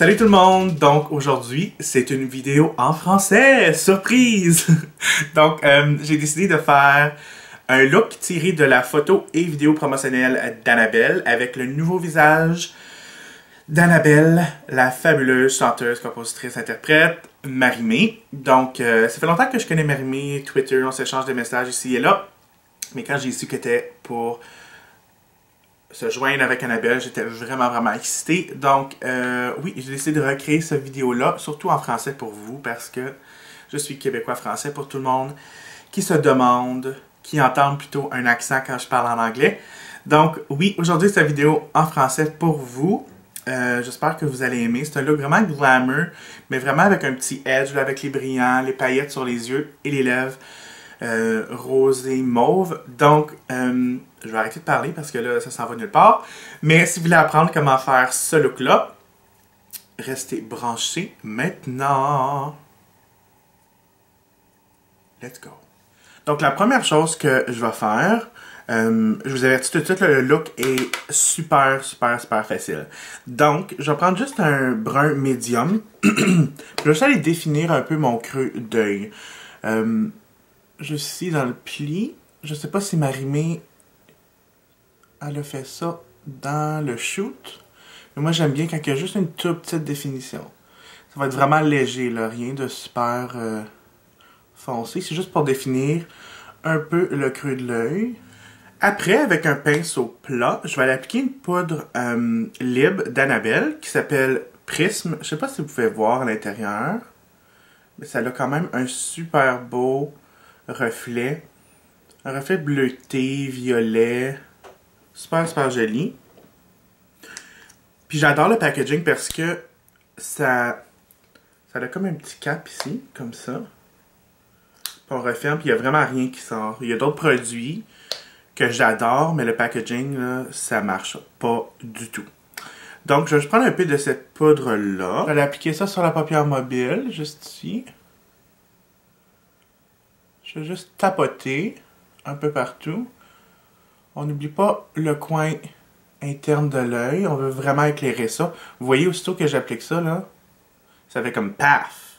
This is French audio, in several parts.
Salut tout le monde! Donc aujourd'hui, c'est une vidéo en français! Surprise! Donc j'ai décidé de faire un look tiré de la photo et vidéo promotionnelle d'Annabelle avec le nouveau visage d'Annabelle, la fabuleuse chanteuse, compositrice, interprète, Marie-Mé. Donc ça fait longtemps que je connais Marie-Mé, Twitter, on s'échange des messages ici et là. Mais quand j'ai su que c'était pour se joindre avec Annabelle, j'étais vraiment excitée. Donc, oui, j'ai décidé de recréer cette vidéo-là, surtout en français pour vous, parce que je suis québécois-français pour tout le monde qui se demande, qui entend plutôt un accent quand je parle en anglais. Donc, oui, aujourd'hui, cette vidéo en français pour vous. J'espère que vous allez aimer. C'est un look vraiment glamour, mais vraiment avec un petit edge, là, avec les brillants, les paillettes sur les yeux et les lèvres. Rosé mauve. Donc, je vais arrêter de parler parce que là, ça s'en va nulle part. Mais si vous voulez apprendre comment faire ce look-là, restez branchés maintenant. Let's go. Donc, la première chose que je vais faire, je vous avertis tout de suite, le look est super facile. Donc, je vais prendre juste un brun médium. Puis je vais aller définir un peu mon creux d'œil. Juste ici dans le pli. Je sais pas si Marie-Mé elle a fait ça dans le shoot. Mais moi j'aime bien quand il y a juste une toute petite définition. Ça va être vraiment léger là, rien de super foncé. C'est juste pour définir un peu le creux de l'œil. Après, avec un pinceau plat, je vais aller appliquer une poudre libre d'Annabelle qui s'appelle Prisme. Je sais pas si vous pouvez voir à l'intérieur. Mais ça a quand même un super beau reflet. Un reflet bleuté, violet. Super joli. Puis j'adore le packaging parce que ça a comme un petit cap ici, comme ça. Puis on referme, puis il n'y a vraiment rien qui sort. Il y a d'autres produits que j'adore, mais le packaging, là, ça marche pas du tout. Donc, je vais prendre un peu de cette poudre-là. Je vais appliquer ça sur la paupière mobile, juste ici. Je vais juste tapoter un peu partout. On n'oublie pas le coin interne de l'œil. On veut vraiment éclairer ça. Vous voyez, aussitôt que j'applique ça, là, ça fait comme paf.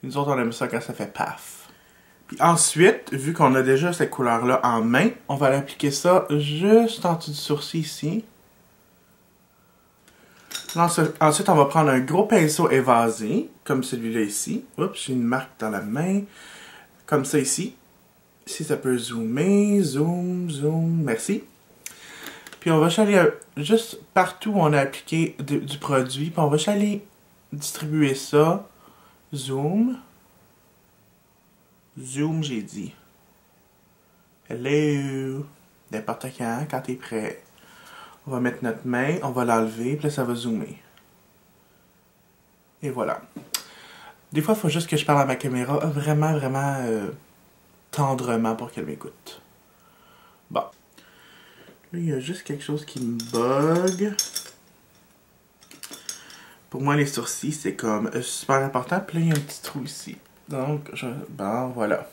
Nous autres, on aime ça quand ça fait paf. Puis ensuite, vu qu'on a déjà cette couleur-là en main, on va l'appliquer ça juste en dessous du sourcil ici. Ensuite, on va prendre un gros pinceau évasé, comme celui-là ici. Oups, j'ai une marque dans la main. Comme ça ici. Si ça peut zoomer, zoom, merci. Puis on va aller juste partout où on a appliqué du produit. Puis on va aller distribuer ça. Zoom, j'ai dit. Hello. N'importe quand t'es prêt. On va mettre notre main, on va l'enlever, puis là ça va zoomer. Et voilà. Des fois, il faut juste que je parle à ma caméra vraiment tendrement pour qu'elle m'écoute. Bon. Là, il y a juste quelque chose qui me bug. Pour moi, les sourcils, c'est comme super important. Puis là, il y a un petit trou ici. Donc, bon, voilà.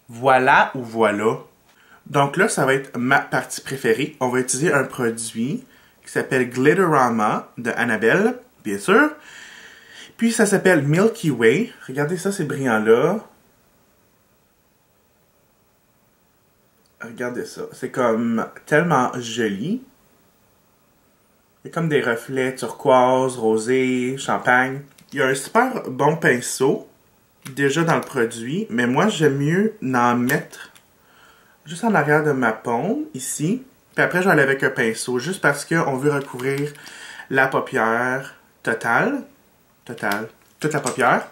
Voilà ou voilà. Donc là, ça va être ma partie préférée. On va utiliser un produit qui s'appelle Glitterama de Annabelle, bien sûr. Puis ça s'appelle Milky Way. Regardez ça, ces brillants-là. Regardez ça. C'est comme tellement joli. Il y a comme des reflets turquoise, rosé, champagne. Il y a un super bon pinceau déjà dans le produit. Mais moi, j'aime mieux en mettre juste en arrière de ma paume, ici. Puis après, je vais aller avec un pinceau. Juste parce qu'on veut recouvrir la paupière totale. Toute la paupière.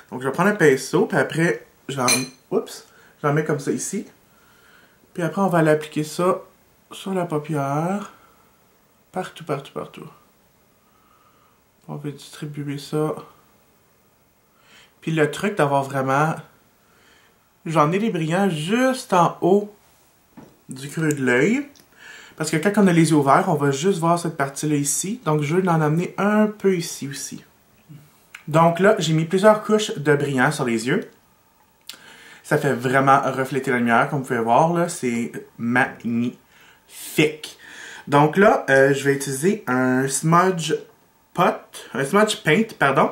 Donc, je vais prendre un pinceau. Puis après, j'en mets comme ça ici. Puis après, on va aller appliquer ça sur la paupière. Partout. On va distribuer ça. Puis le truc d'avoir vraiment... J'en ai des brillants juste en haut du creux de l'œil. Parce que quand on a les yeux ouverts, on va juste voir cette partie-là ici. Donc, je veux en amener un peu ici aussi. Donc là, j'ai mis plusieurs couches de brillant sur les yeux. Ça fait vraiment refléter la lumière, comme vous pouvez voir, là. C'est magnifique. Donc là, je vais utiliser un smudge un smudge paint, pardon,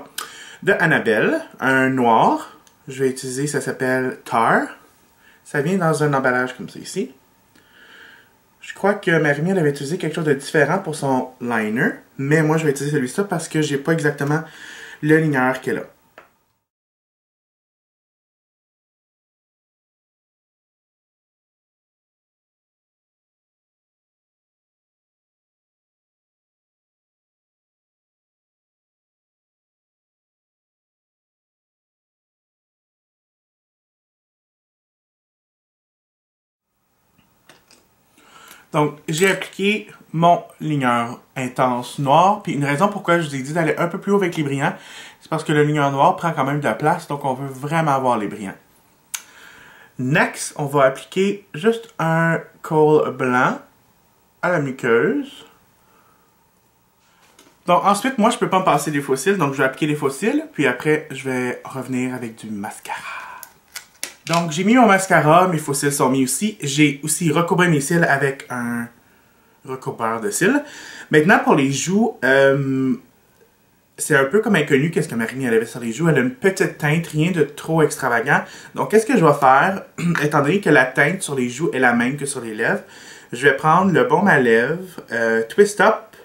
de Annabelle, un noir. Je vais utiliser, ça s'appelle Tar. Ça vient dans un emballage comme ça ici. Je crois que Marimie, elle avait utilisé quelque chose de différent pour son liner, mais moi je vais utiliser celui-ci parce que j'ai pas exactement le ligneur qu'elle a. Donc, j'ai appliqué mon ligneur intense noir. Puis une raison pourquoi je vous ai dit d'aller un peu plus haut avec les brillants, c'est parce que le ligneur noir prend quand même de la place, donc on veut vraiment avoir les brillants. Next, on va appliquer juste un kohl blanc à la muqueuse. Donc ensuite, moi je peux pas me passer des fossiles, donc je vais appliquer les fossiles, puis après je vais revenir avec du mascara. Donc, j'ai mis mon mascara, mes faux cils sont mis aussi. J'ai aussi recourbé mes cils avec un recouvreur de cils. Maintenant, pour les joues, c'est un peu comme inconnu qu'est-ce que Marimie avait sur les joues. Elle a une petite teinte, rien de trop extravagant. Donc, qu'est-ce que je vais faire, étant donné que la teinte sur les joues est la même que sur les lèvres, je vais prendre le baume à lèvres, Twist Up,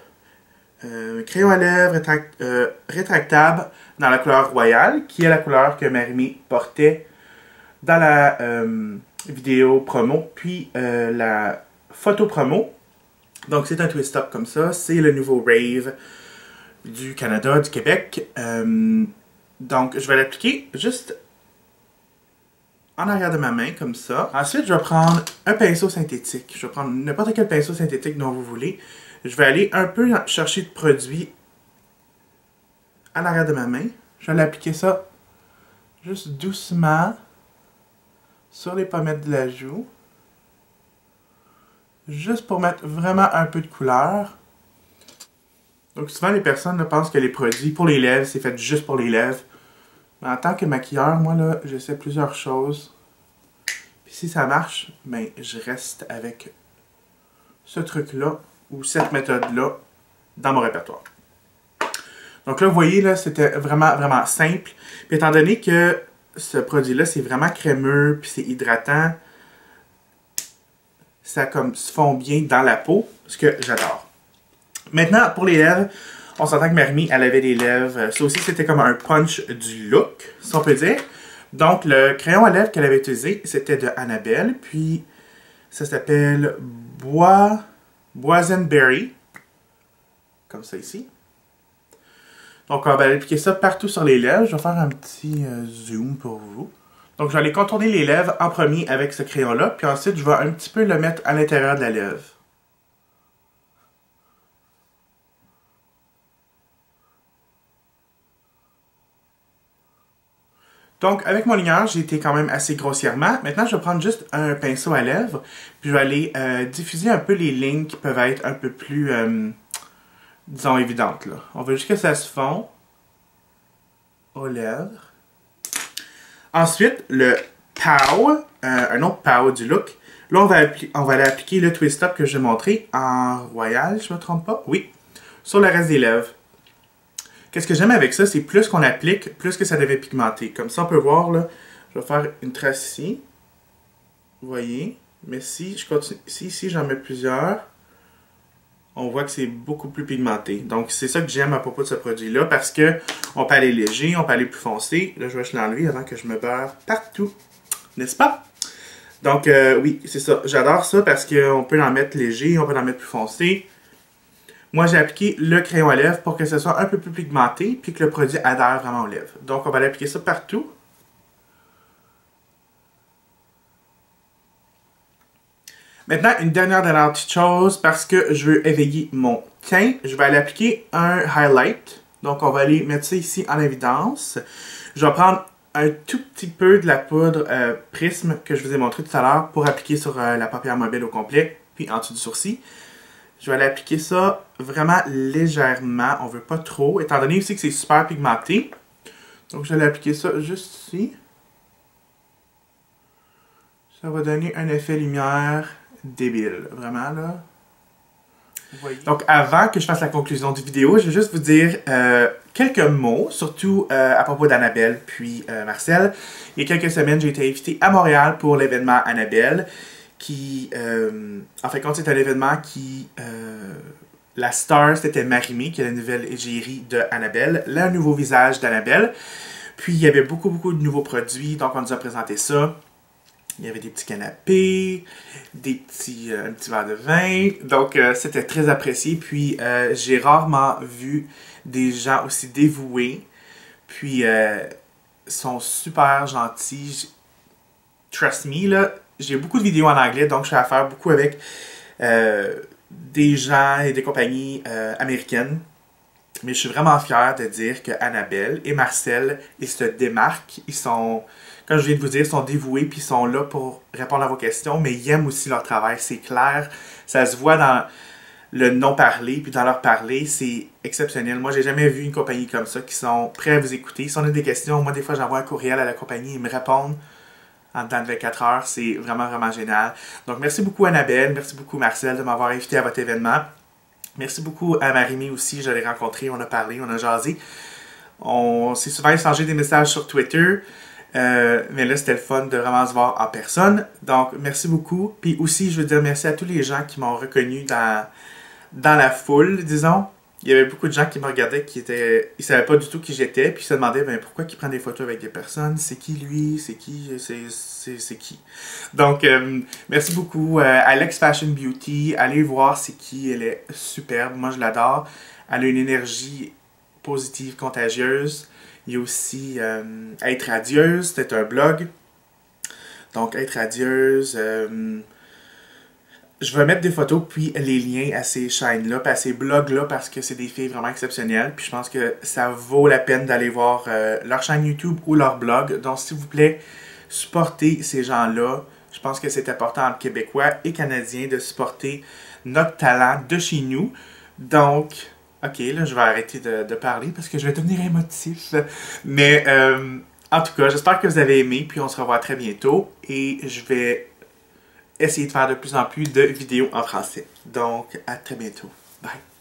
crayon à lèvres rétractable dans la couleur royale, qui est la couleur que Marimie portait dans la vidéo promo, puis la photo promo. Donc c'est un twist up comme ça, c'est le nouveau Rave du Canada, du Québec. Donc je vais l'appliquer juste en arrière de ma main comme ça. Ensuite je vais prendre un pinceau synthétique. Je vais prendre n'importe quel pinceau synthétique dont vous voulez. Je vais aller un peu chercher de produit en arrière de ma main. Je vais l'appliquer ça juste doucement sur les pommettes de la joue, juste pour mettre vraiment un peu de couleur. Donc souvent les personnes là, pensent que les produits pour les lèvres, c'est fait juste pour les lèvres. Mais en tant que maquilleur, moi là, j'essaie plusieurs choses. Puis si ça marche, ben je reste avec ce truc-là, ou cette méthode-là, dans mon répertoire. Donc là, vous voyez, là, c'était vraiment, vraiment simple. Puis étant donné que ce produit-là, c'est vraiment crémeux, puis c'est hydratant. Ça comme se fond bien dans la peau, ce que j'adore. Maintenant, pour les lèvres, on s'entend que Marimie, elle avait des lèvres. Ça aussi, c'était comme un punch du look, si on peut dire. Donc, le crayon à lèvres qu'elle avait utilisé, c'était de Annabelle. Puis, ça s'appelle Boysenberry. Comme ça ici. Donc, on va appliquer ça partout sur les lèvres. Je vais faire un petit zoom pour vous. Donc, je vais aller contourner les lèvres en premier avec ce crayon-là. Puis ensuite, je vais un petit peu le mettre à l'intérieur de la lèvre. Donc, avec mon ligneur, j'ai été quand même assez grossièrement. Maintenant, je vais prendre juste un pinceau à lèvres. Puis, je vais aller diffuser un peu les lignes qui peuvent être un peu plus, disons, évidentes. Là. On veut juste que ça se fond aux lèvres. Ensuite, le POW, un autre POW du look. Là, on va aller appliquer le Twist Up que j'ai montré en royal, je ne me trompe pas. Oui, sur le reste des lèvres. Qu'est-ce que j'aime avec ça, c'est plus qu'on applique, plus que ça devait pigmenter. Comme ça, on peut voir, là, je vais faire une trace ici. Vous voyez? Mais si je continue, ici j'en mets plusieurs, on voit que c'est beaucoup plus pigmenté. Donc, c'est ça que j'aime à propos de ce produit-là, parce que on peut aller léger, on peut aller plus foncé. Là, je vais juste l'enlever avant que je me beurre partout. N'est-ce pas? Donc, oui, c'est ça. J'adore ça parce qu'on peut en mettre léger, on peut en mettre plus foncé. Moi, j'ai appliqué le crayon à lèvres pour que ce soit un peu plus pigmenté, puis que le produit adhère vraiment aux lèvres. Donc, on va l'appliquer ça partout. Maintenant, une dernière petite chose, parce que je veux éveiller mon teint, je vais aller appliquer un highlight. Donc, on va aller mettre ça ici en évidence. Je vais prendre un tout petit peu de la poudre Prisme que je vous ai montré tout à l'heure pour appliquer sur la paupière mobile au complet, puis en dessous du sourcil. Je vais aller appliquer ça vraiment légèrement, on veut pas trop, étant donné aussi que c'est super pigmenté. Donc, je vais aller appliquer ça juste ici. Ça va donner un effet lumière débile, vraiment là. Donc, avant que je fasse la conclusion du vidéo, je vais juste vous dire quelques mots, surtout à propos d'Annabelle puis Marcel. Il y a quelques semaines, j'ai été invité à Montréal pour l'événement Annabelle, qui, en fait, c'est un événement qui... la star, c'était Marimé, qui est la nouvelle égérie de Annabelle, le nouveau visage d'Annabelle. Puis, il y avait beaucoup de nouveaux produits, donc on nous a présenté ça. Il y avait des petits canapés, un petit verre de vin. Donc, c'était très apprécié. Puis, j'ai rarement vu des gens aussi dévoués. Puis, sont super gentils. Trust me, là, j'ai beaucoup de vidéos en anglais, donc je fais affaire beaucoup avec des gens et des compagnies américaines. Mais je suis vraiment fier de dire que Annabelle et Marcel, ils se démarquent. Ils sont, comme je viens de vous dire, ils sont dévoués puis ils sont là pour répondre à vos questions, mais ils aiment aussi leur travail. C'est clair, ça se voit dans le non-parler puis dans leur parler, c'est exceptionnel. Moi, j'ai jamais vu une compagnie comme ça qui sont prêts à vous écouter. Si on a des questions, moi, des fois, j'envoie un courriel à la compagnie, ils me répondent en temps de 24 heures. C'est vraiment génial. Donc, merci beaucoup Annabelle, merci beaucoup Marcel de m'avoir invité à votre événement. Merci beaucoup à Marimé aussi, je l'ai rencontré, on a parlé, on a jasé. On s'est souvent échangé des messages sur Twitter, mais là c'était le fun de vraiment se voir en personne. Donc merci beaucoup. Puis aussi, je veux dire merci à tous les gens qui m'ont reconnu dans la foule, disons. Il y avait beaucoup de gens qui me regardaient, ils savaient pas du tout qui j'étais, puis ils se demandaient pourquoi il prend des photos avec des personnes, c'est qui lui, c'est qui, c'est qui. Donc merci beaucoup Alex Fashion Beauty, allez voir c'est qui, elle est superbe, moi je l'adore, elle a une énergie positive, contagieuse. Il y a aussi Être Radieuse, c'est un blog, donc Être Radieuse. Je vais mettre des photos puis les liens à ces chaînes-là, puis à ces blogs-là, parce que c'est des filles vraiment exceptionnelles. Puis je pense que ça vaut la peine d'aller voir leur chaîne YouTube ou leur blog. Donc, s'il vous plaît, supportez ces gens-là. Je pense que c'est important entre Québécois et Canadiens de supporter notre talent de chez nous. Donc, ok, là, je vais arrêter de parler parce que je vais devenir émotif. Mais, en tout cas, j'espère que vous avez aimé, puis on se revoit très bientôt. Et je vais essayer de faire de plus en plus de vidéos en français. Donc, à très bientôt. Bye!